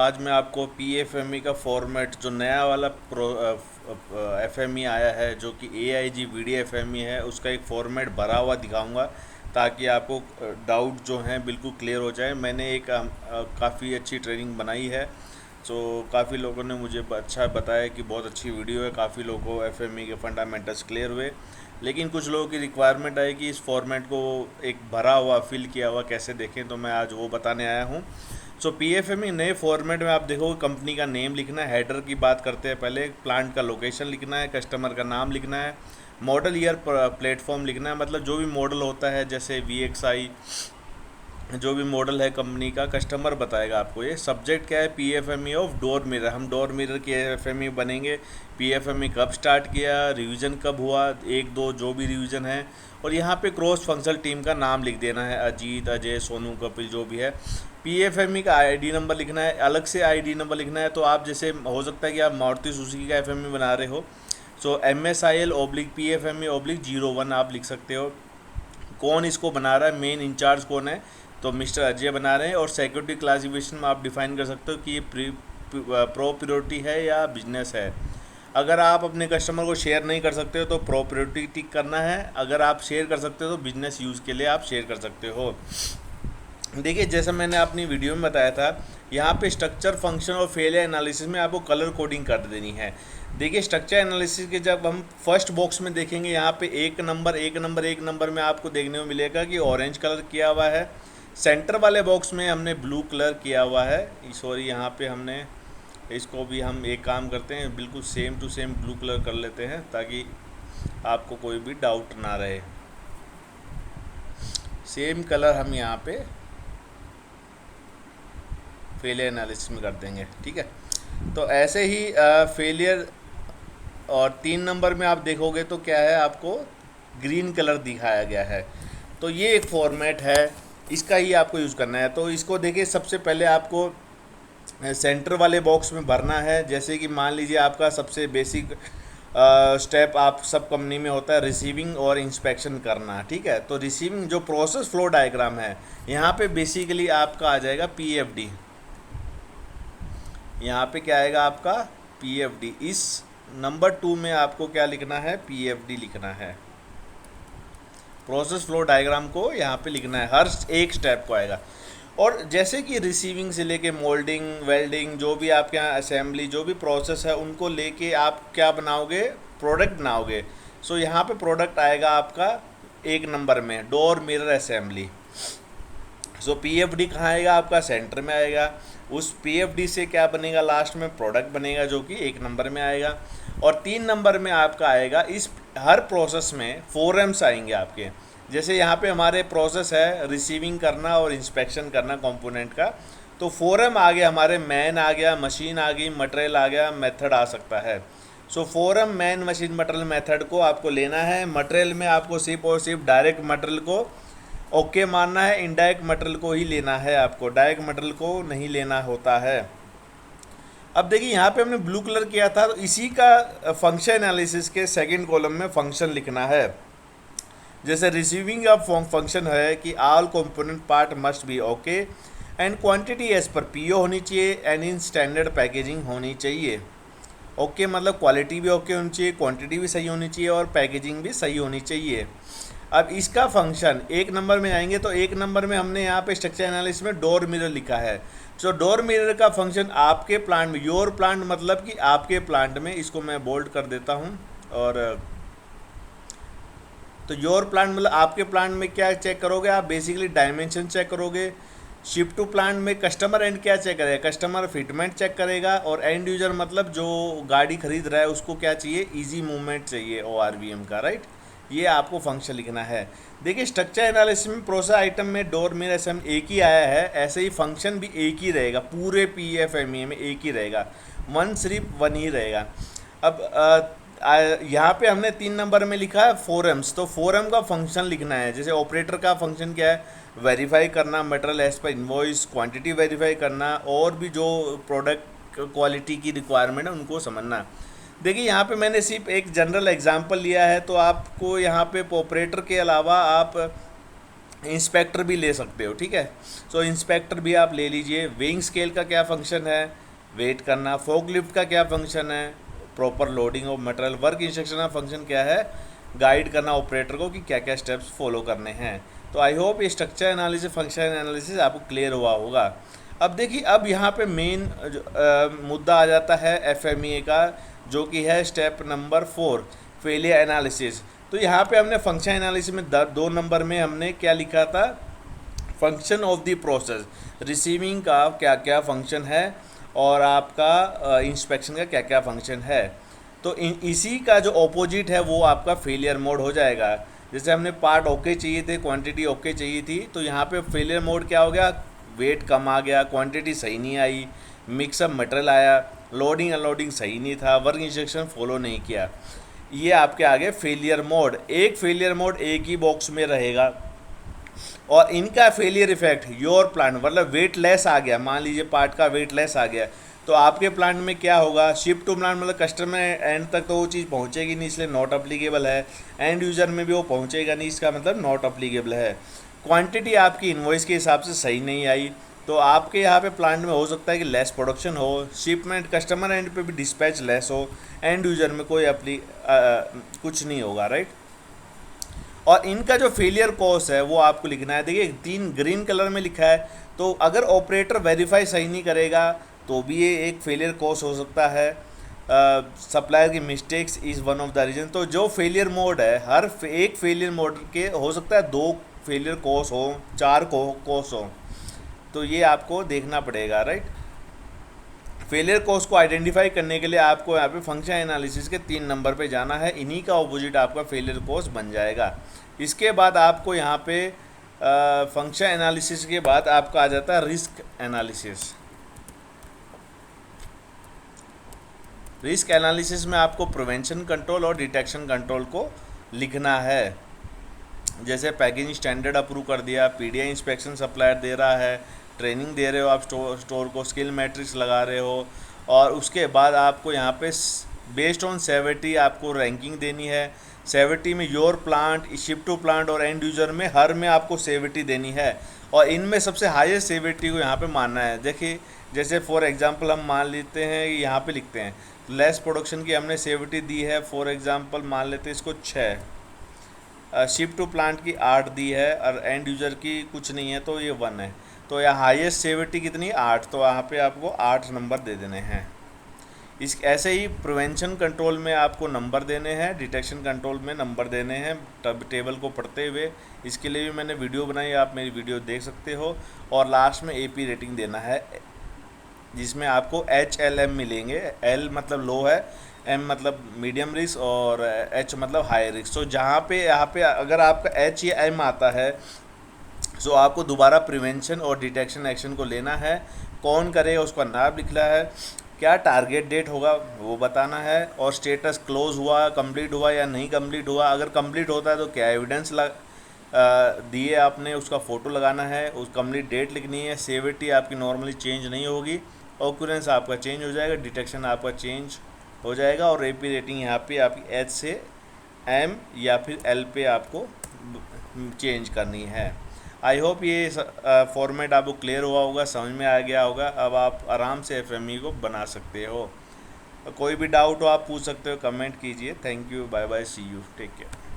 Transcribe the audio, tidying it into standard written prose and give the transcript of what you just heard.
आज मैं आपको PFME का फॉर्मेट जो नया वाला FME आया है जो कि AIG VDFME है उसका एक फॉर्मेट भरा हुआ दिखाऊंगा ताकि आपको डाउट जो हैं बिल्कुल क्लियर हो जाए। मैंने एक काफ़ी अच्छी ट्रेनिंग बनाई है। सो काफ़ी लोगों ने मुझे अच्छा बताया कि बहुत अच्छी वीडियो है, काफ़ी लोगों को FME के फंडामेंटल्स क्लियर हुए। लेकिन कुछ लोगों की रिक्वायरमेंट आई कि इस फॉर्मेट को एक भरा हुआ फिल किया हुआ कैसे देखें, तो मैं आज वो बताने आया हूँ। सो PFME नए फॉर्मेट में आप देखोगे कंपनी का नेम लिखना है, हेडर की बात करते हैं पहले, प्लांट का लोकेशन लिखना है, कस्टमर का नाम लिखना है, मॉडल ईयर प्लेटफॉर्म लिखना है, मतलब जो भी मॉडल होता है जैसे VXI जो भी मॉडल है कंपनी का कस्टमर बताएगा आपको। ये सब्जेक्ट क्या है, PFME ऑफ डोर मिरर, हम डोर मिरर के FME बनेंगे। PFME कब स्टार्ट किया, रिवीजन कब हुआ, एक दो जो भी रिवीजन है, और यहाँ पे क्रॉस फंक्शनल टीम का नाम लिख देना है, अजीत, अजय, सोनू, कपिल जो भी है। PFME का ID नंबर लिखना है, अलग से ID नंबर लिखना है। तो आप जैसे हो सकता है कि आप मारुति सुजुकी का FME बना रहे हो, सो MSIL/PFME/01 आप लिख सकते हो। कौन इसको बना रहा है, मेन इंचार्ज कौन है, तो मिस्टर अजय बना रहे हैं। और सिक्योरिटी क्लासिफिकेशन में आप डिफाइन कर सकते हो कि ये प्रो प्रियोरिटी है या बिजनेस है। अगर आप अपने कस्टमर को शेयर नहीं कर सकते हो तो प्रो प्रियोरिटी टिक करना है, अगर आप शेयर कर सकते हो तो बिजनेस यूज़ के लिए आप शेयर कर सकते हो। देखिए जैसा मैंने अपनी वीडियो में बताया था, यहाँ पे स्ट्रक्चर, फंक्शन और फेलियर एनालिसिस में आपको कलर कोडिंग कर देनी है। देखिए स्ट्रक्चर एनालिसिस के जब हम फर्स्ट बॉक्स में देखेंगे, यहाँ पे एक नंबर एक नंबर एक नंबर में आपको देखने को मिलेगा कि ऑरेंज कलर किया हुआ है। सेंटर वाले बॉक्स में हमने ब्लू कलर किया हुआ है, सॉरी यहाँ पे हमने इसको भी हम एक काम करते हैं, बिल्कुल same to same blue colour कर लेते हैं ताकि आपको कोई भी डाउट ना रहे। सेम कलर हम यहाँ पे फेलियर एनालिसिस में कर देंगे, ठीक है। तो ऐसे ही फेलियर, और 3 नंबर में आप देखोगे तो क्या है, आपको ग्रीन कलर दिखाया गया है। तो ये एक फॉर्मेट है, इसका ही आपको यूज़ करना है। तो इसको देखिए, सबसे पहले आपको सेंटर वाले बॉक्स में भरना है। जैसे कि मान लीजिए आपका सबसे बेसिक स्टेप आप सब कंपनी में होता है रिसीविंग और इंस्पेक्शन करना, ठीक है। तो रिसीविंग जो प्रोसेस फ्लो डायग्राम है, यहाँ पे बेसिकली आपका आ जाएगा PFD। यहाँ पे क्या आएगा आपका PFD। इस नंबर 2 में आपको क्या लिखना है, PFD लिखना है। प्रोसेस फ्लो डायग्राम को यहाँ पे लिखना है, हर एक स्टेप को आएगा। और जैसे कि रिसीविंग से लेके मोल्डिंग, वेल्डिंग, जो भी आपके यहाँ असेंबली, जो भी प्रोसेस है, उनको लेके आप क्या बनाओगे, प्रोडक्ट बनाओगे। सो यहाँ पे प्रोडक्ट आएगा आपका 1 नंबर में, डोर मिरर असेंबली। सो PFD कहाँ आएगा, आपका सेंटर में आएगा। उस PFD से क्या बनेगा, लास्ट में प्रोडक्ट बनेगा जो कि 1 नंबर में आएगा। और 3 नंबर में आपका आएगा, इस हर प्रोसेस में फोरम्स आएंगे आपके। जैसे यहाँ पे हमारे प्रोसेस है रिसीविंग करना और इंस्पेक्शन करना कंपोनेंट का, तो फोरम आ गया हमारे, मैन आ गया, मशीन आ गई, मटेरियल आ गया, मेथड आ सकता है। So four M, man, machine, material, method को आपको लेना है। मटेरियल में आपको सिर्फ और सिर्फ डायरेक्ट मटेरियल को ओके मानना है, इनडायरेक्ट मटेरियल को ही लेना है आपको, डायरेक्ट मटेरियल को नहीं लेना होता है। अब देखिए यहाँ पे हमने ब्लू कलर किया था, तो इसी का फंक्शन एनालिसिस के सेकंड कॉलम में फंक्शन लिखना है। जैसे रिसीविंग का फंक्शन है कि all component part must be okay and quantity as per PO होनी चाहिए एंड इन स्टैंडर्ड पैकेजिंग होनी चाहिए। ओके मतलब क्वालिटी भी ओके होनी चाहिए, क्वांटिटी भी सही होनी चाहिए और पैकेजिंग भी सही होनी चाहिए। अब इसका फंक्शन 1 नंबर में आएंगे, तो 1 नंबर में हमने यहाँ पे स्ट्रक्चर एनालिसिस में डोर मिरर लिखा है। सो डोर मिरर का फंक्शन आपके प्लांट में, योर प्लांट मतलब कि आपके प्लांट में, इसको मैं बोल्ड कर देता हूँ। और तो योर प्लांट मतलब आपके प्लांट में क्या चेक करोगे आप, बेसिकली डायमेंशन चेक करोगे। शिप टू प्लांट में कस्टमर एंड क्या चेक करेगा, कस्टमर फिटमेंट चेक करेगा। और एंड यूजर मतलब जो गाड़ी खरीद रहा है उसको क्या चाहिए, ईजी मूवमेंट चाहिए ORVM का, राइट। ये आपको फंक्शन लिखना है। देखिए स्ट्रक्चर एनालिसिस में प्रोसेस आइटम में डोर मिरर असेंबली एक ही आया है, ऐसे ही फंक्शन भी एक ही रहेगा, पूरे PFME में एक ही रहेगा, सिर्फ वन ही रहेगा। अब यहाँ पे हमने 3 नंबर में लिखा है फोरम्स, तो फोरम का फंक्शन लिखना है। जैसे ऑपरेटर का फंक्शन क्या है, वेरीफाई करना material as per invoice, quantity verify करना, और भी जो प्रोडक्ट क्वालिटी की रिक्वायरमेंट है उनको समझना। देखिए यहाँ पे मैंने सिर्फ एक जनरल एग्जांपल लिया है, तो आपको यहाँ पे ऑपरेटर के अलावा आप इंस्पेक्टर भी ले सकते हो, ठीक है। सो इंस्पेक्टर भी आप ले लीजिए। वेइंग स्केल का क्या फंक्शन है, वेट करना। फोकलिफ्ट का क्या फंक्शन है, proper loading of material. Work instruction का फंक्शन क्या है, गाइड करना ऑपरेटर को कि क्या क्या स्टेप्स फॉलो करने हैं। तो आई होप ये स्ट्रक्चर एनालिसिस, फंक्शन एनालिसिस आपको क्लियर हुआ होगा। अब देखिए, अब यहाँ पे मेन मुद्दा आ जाता है एफएमईए का, जो कि है स्टेप नंबर 4, फेलियर एनालिसिस। तो यहाँ पे हमने फंक्शन एनालिसिस में 2 नंबर में हमने क्या लिखा था, function of the process. Receiving का क्या क्या फंक्शन है और आपका इंस्पेक्शन का क्या क्या फंक्शन है। तो इसी का जो ऑपोजिट है वो आपका फेलियर मोड हो जाएगा। जैसे हमने पार्ट ओके चाहिए थे, क्वांटिटी ओके चाहिए थी, तो यहाँ पे फेलियर मोड क्या हो गया, वेट कम आ गया, क्वांटिटी सही नहीं आई, मिक्सअप मटेरियल आया, लोडिंग अनलोडिंग सही नहीं था, वर्क इंस्ट्रक्शन फॉलो नहीं किया। ये आपके आगे फेलियर मोड। एक फेलियर मोड एक ही बॉक्स में रहेगा और इनका फेलियर इफेक्ट योर प्लांट, मतलब वेट लेस आ गया, मान लीजिए पार्ट का वेट लेस आ गया, तो आपके प्लांट में क्या होगा, शिप टू प्लांट मतलब कस्टमर एंड तक तो वो चीज़ पहुंचेगी नहीं, इसलिए नॉट अप्लीकेबल है। एंड यूज़र में भी वो पहुंचेगा नहीं, इसका मतलब नॉट अप्लीकेबल है। क्वांटिटी आपकी इन्वॉइस के हिसाब से सही नहीं आई, तो आपके यहाँ पे प्लांट में हो सकता है कि लेस प्रोडक्शन हो, शिपमेंट कस्टमर एंड पे भी डिस्पैच लेस हो, एंड यूज़र में कोई कुछ नहीं होगा, राइट। और इनका जो फेलियर कॉज है वो आपको लिखना है। देखिए 3 ग्रीन कलर में लिखा है, तो अगर ऑपरेटर वेरीफाई सही नहीं करेगा तो भी ये एक फेलियर कॉज हो सकता है। सप्लायर की mistakes is one of the reason. तो जो फेलियर मोड है, हर एक फेलियर मोड के हो सकता है 2 फेलियर कॉज हो, 4 कॉज हो, तो ये आपको देखना पड़ेगा, राइट। फेलियर कॉज को आइडेंटिफाई करने के लिए आपको यहाँ पे फंक्शन एनालिसिस के 3 नंबर पे जाना है, इन्हीं का ऑपोजिट आपका फेलियर कॉज बन जाएगा। इसके बाद आपको यहाँ पे फंक्शन एनालिसिस के बाद आपका आ जाता है रिस्क एनालिसिस। रिस्क एनालिसिस में आपको प्रिवेंशन कंट्रोल और डिटेक्शन कंट्रोल को लिखना है। जैसे पैकेजिंग स्टैंडर्ड अप्रूव कर दिया, पीडीआई इंस्पेक्शन सप्लायर दे रहा है, ट्रेनिंग दे रहे हो आप स्टोर को, स्किल मैट्रिक्स लगा रहे हो, और उसके बाद आपको यहाँ पे बेस्ड ऑन सेवेरिटी आपको रैंकिंग देनी है। सेवेरिटी में your plant, ship to plant और एंड यूज़र में हर में आपको सेवेरिटी देनी है, और इनमें सबसे हाईएस्ट सेवेरिटी को यहाँ पे मानना है। देखिए जैसे फॉर एग्जांपल हम मान लेते हैं, यहाँ पे लिखते हैं लेस प्रोडक्शन की हमने सेवेरिटी दी है, फॉर एग्जांपल मान लेते हैं इसको 6, शिप टू प्लांट की 8 दी है, और एंड यूज़र की कुछ नहीं है तो ये 1 है। तो यहाँ हाईएस्ट सेवेरिटी कितनी, 8, तो यहाँ पे आपको 8 नंबर दे देने हैं। इस ऐसे ही प्रिवेंशन कंट्रोल में आपको नंबर देने हैं, डिटेक्शन कंट्रोल में नंबर देने हैं, तब टेबल को पढ़ते हुए। इसके लिए भी मैंने वीडियो बनाई, आप मेरी वीडियो देख सकते हो। और लास्ट में एपी रेटिंग देना है, जिसमें आपको HLM मिलेंगे। L मतलब लो है, M मतलब मीडियम रिस्क, और H मतलब हाई रिस्क। तो जहाँ पे यहाँ पे अगर आपका H या M आता है, सो आपको दोबारा प्रिवेंशन और डिटेक्शन एक्शन को लेना है। कौन करेगा उसका नाम लिखना है, क्या टारगेट डेट होगा वो बताना है, और स्टेटस क्लोज हुआ, कंप्लीट हुआ या नहीं कंप्लीट हुआ। अगर कंप्लीट होता है तो क्या एविडेंस दिए आपने, उसका फ़ोटो लगाना है, उस कंप्लीट डेट लिखनी है। सेवेरिटी आपकी नॉर्मली चेंज नहीं होगी, ऑक्यूरेंस आपका चेंज हो जाएगा, डिटेक्शन आपका चेंज हो जाएगा, और एपी रेटिंग यहाँ पे आपकी H से M या फिर L पे आपको चेंज करनी है। आई होप ये फॉर्मेट आपको क्लियर हुआ होगा, समझ में आ गया होगा। अब आप आराम से एफएमई को बना सकते हो। कोई भी डाउट हो आप पूछ सकते हो, कमेंट कीजिए। Thank you, bye bye, see you, take care.